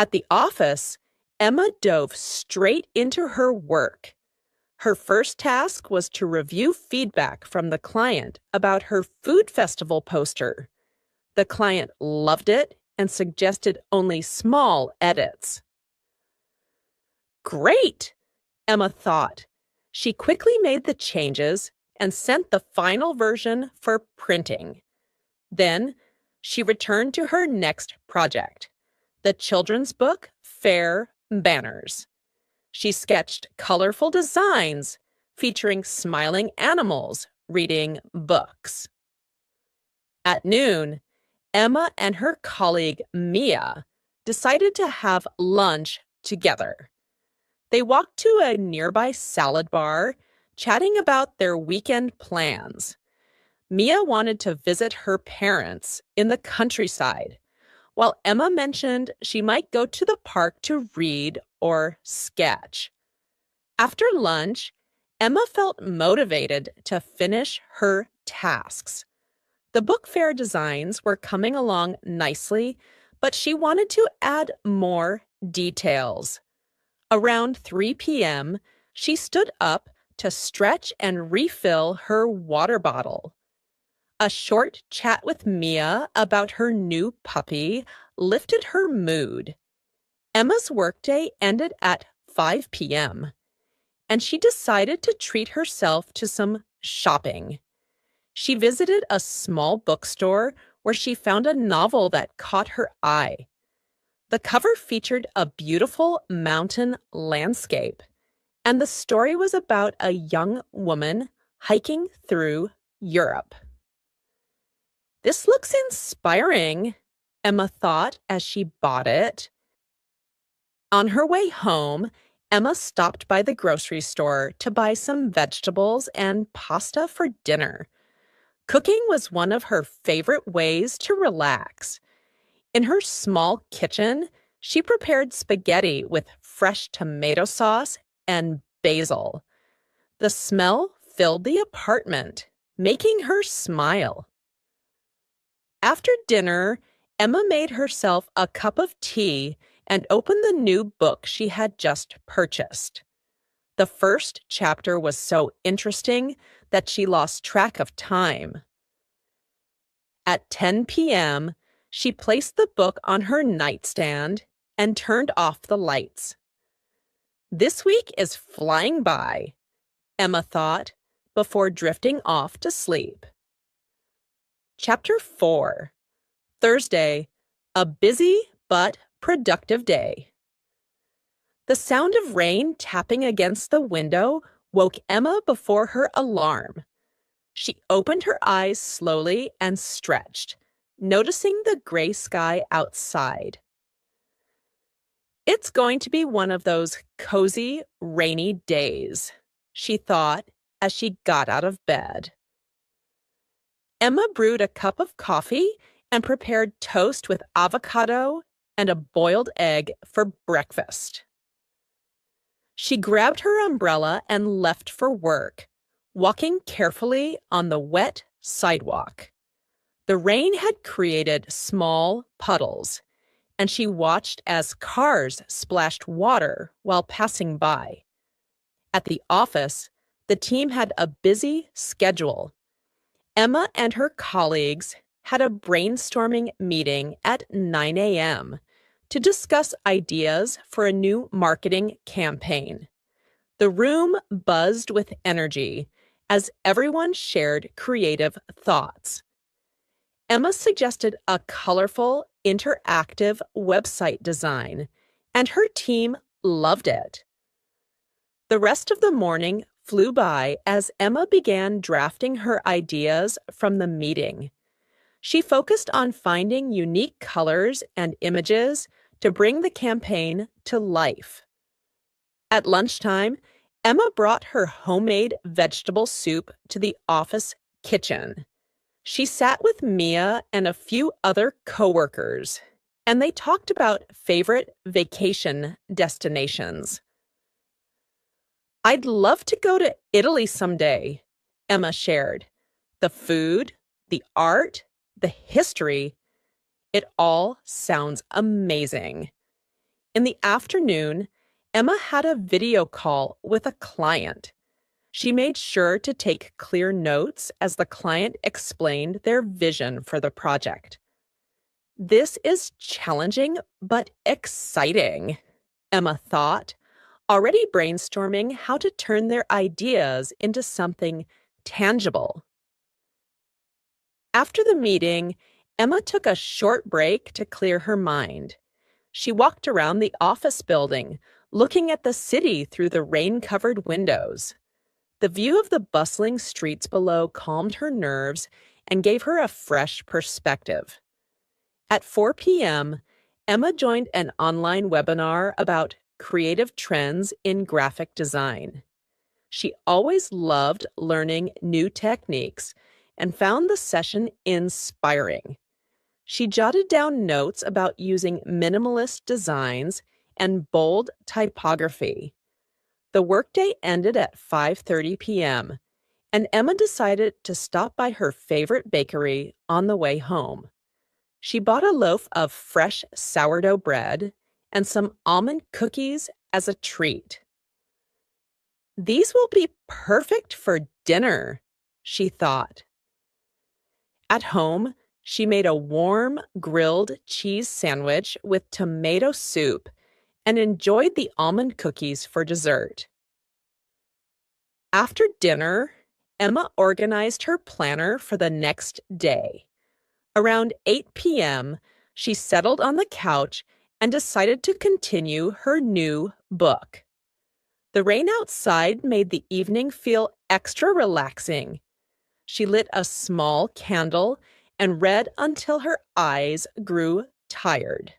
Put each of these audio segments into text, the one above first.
At the office, Emma dove straight into her work. Her first task was to review feedback from the client about her food festival poster. The client loved it and suggested only small edits. Great, Emma thought. She quickly made the changes and sent the final version for printing. Then she returned to her next project, the children's book Fair Banners. She sketched colorful designs featuring smiling animals reading books. At noon, Emma and her colleague Mia decided to have lunch together. They walked to a nearby salad bar, chatting about their weekend plans. Mia wanted to visit her parents in the countryside, while Emma mentioned she might go to the park to read or sketch. After lunch, Emma felt motivated to finish her tasks. The book fair designs were coming along nicely, but she wanted to add more details. Around 3 p.m., she stood up to stretch and refill her water bottle. A short chat with Mia about her new puppy lifted her mood. Emma's workday ended at 5 p.m., and she decided to treat herself to some shopping. She visited a small bookstore where she found a novel that caught her eye. The cover featured a beautiful mountain landscape, and the story was about a young woman hiking through Europe. This looks inspiring, Emma thought as she bought it. On her way home, Emma stopped by the grocery store to buy some vegetables and pasta for dinner. Cooking was one of her favorite ways to relax. In her small kitchen, she prepared spaghetti with fresh tomato sauce and basil. The smell filled the apartment, making her smile. After dinner, Emma made herself a cup of tea and opened the new book she had just purchased. The first chapter was so interesting that she lost track of time. At 10 p.m., she placed the book on her nightstand and turned off the lights. This week is flying by, Emma thought, before drifting off to sleep. Chapter 4. Thursday, a busy but productive day. The sound of rain tapping against the window woke Emma before her alarm. She opened her eyes slowly and stretched, noticing the gray sky outside. It's going to be one of those cozy, rainy days, she thought as she got out of bed. Emma brewed a cup of coffee and prepared toast with avocado and a boiled egg for breakfast. She grabbed her umbrella and left for work, walking carefully on the wet sidewalk. The rain had created small puddles, and she watched as cars splashed water while passing by. At the office, the team had a busy schedule. Emma and her colleagues had a brainstorming meeting at 9 a.m. to discuss ideas for a new marketing campaign. The room buzzed with energy as everyone shared creative thoughts. Emma suggested a colorful, interactive website design, and her team loved it. The rest of the morning flew by as Emma began drafting her ideas from the meeting. She focused on finding unique colors and images to bring the campaign to life. At lunchtime, Emma brought her homemade vegetable soup to the office kitchen. She sat with Mia and a few other coworkers, and they talked about favorite vacation destinations. "I'd love to go to Italy someday," Emma shared. "The food, the art, the history, it all sounds amazing." In the afternoon, Emma had a video call with a client. She made sure to take clear notes as the client explained their vision for the project. This is challenging but exciting, Emma thought, already brainstorming how to turn their ideas into something tangible. After the meeting, Emma took a short break to clear her mind. She walked around the office building, looking at the city through the rain-covered windows. The view of the bustling streets below calmed her nerves and gave her a fresh perspective. At 4 p.m., Emma joined an online webinar about creative trends in graphic design. She always loved learning new techniques and found the session inspiring. She jotted down notes about using minimalist designs and bold typography. The workday ended at 5:30 p.m., and Emma decided to stop by her favorite bakery on the way home. She bought a loaf of fresh sourdough bread and some almond cookies as a treat. These will be perfect for dinner, she thought. At home, she made a warm grilled cheese sandwich with tomato soup and enjoyed the almond cookies for dessert. After dinner, Emma organized her planner for the next day. Around 8 p.m., she settled on the couch and decided to continue her new book. The rain outside made the evening feel extra relaxing. She lit a small candle and read until her eyes grew tired.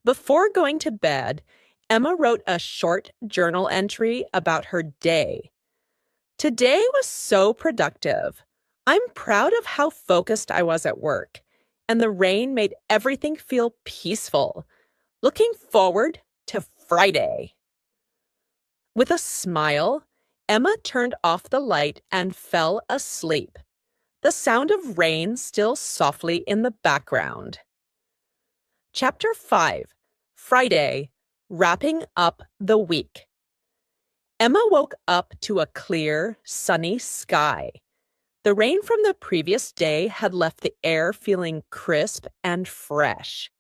Before going to bed, Emma wrote a short journal entry about her day. Today was so productive. I'm proud of how focused I was at work, and the rain made everything feel peaceful. Looking forward to Friday. With a smile, Emma turned off the light and fell asleep, the sound of rain still softly in the background. Chapter 5, Friday, Wrapping Up the Week. Emma woke up to a clear, sunny sky. The rain from the previous day had left the air feeling crisp and fresh.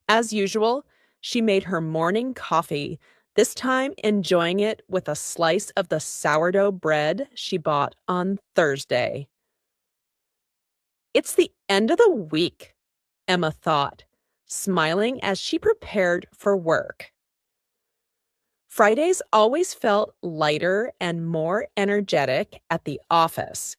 As usual, she made her morning coffee, this time enjoying it with a slice of the sourdough bread she bought on Thursday. It's the end of the week, Emma thought, smiling as she prepared for work. Fridays always felt lighter and more energetic at the office.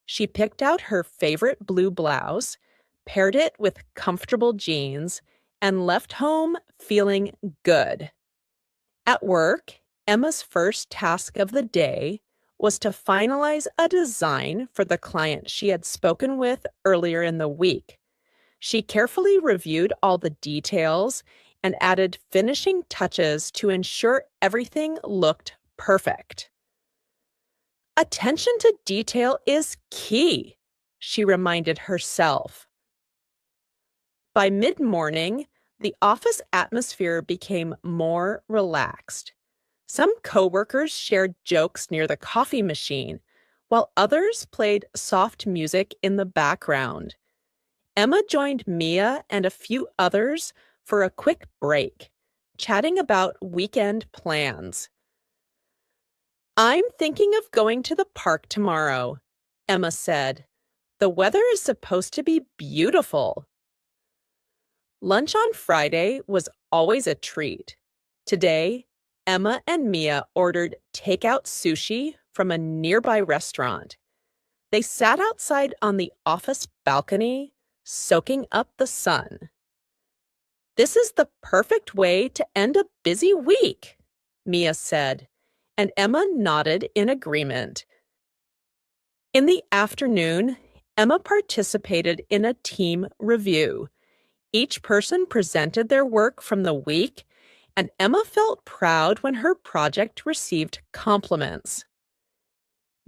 She picked out her favorite blue blouse, paired it with comfortable jeans, and left home feeling good. At work, Emma's first task of the day was to finalize a design for the client she had spoken with earlier in the week. She carefully reviewed all the details and added finishing touches to ensure everything looked perfect. Attention to detail is key, she reminded herself. By mid-morning, the office atmosphere became more relaxed. Some coworkers shared jokes near the coffee machine, while others played soft music in the background. Emma joined Mia and a few others for a quick break, chatting about weekend plans. I'm thinking of going to the park tomorrow, Emma said. The weather is supposed to be beautiful. Lunch on Friday was always a treat. Today, Emma and Mia ordered takeout sushi from a nearby restaurant. They sat outside on the office balcony, soaking up the sun. This is the perfect way to end a busy week, Mia said, and Emma nodded in agreement. In the afternoon, Emma participated in a team review. Each person presented their work from the week, and Emma felt proud when her project received compliments.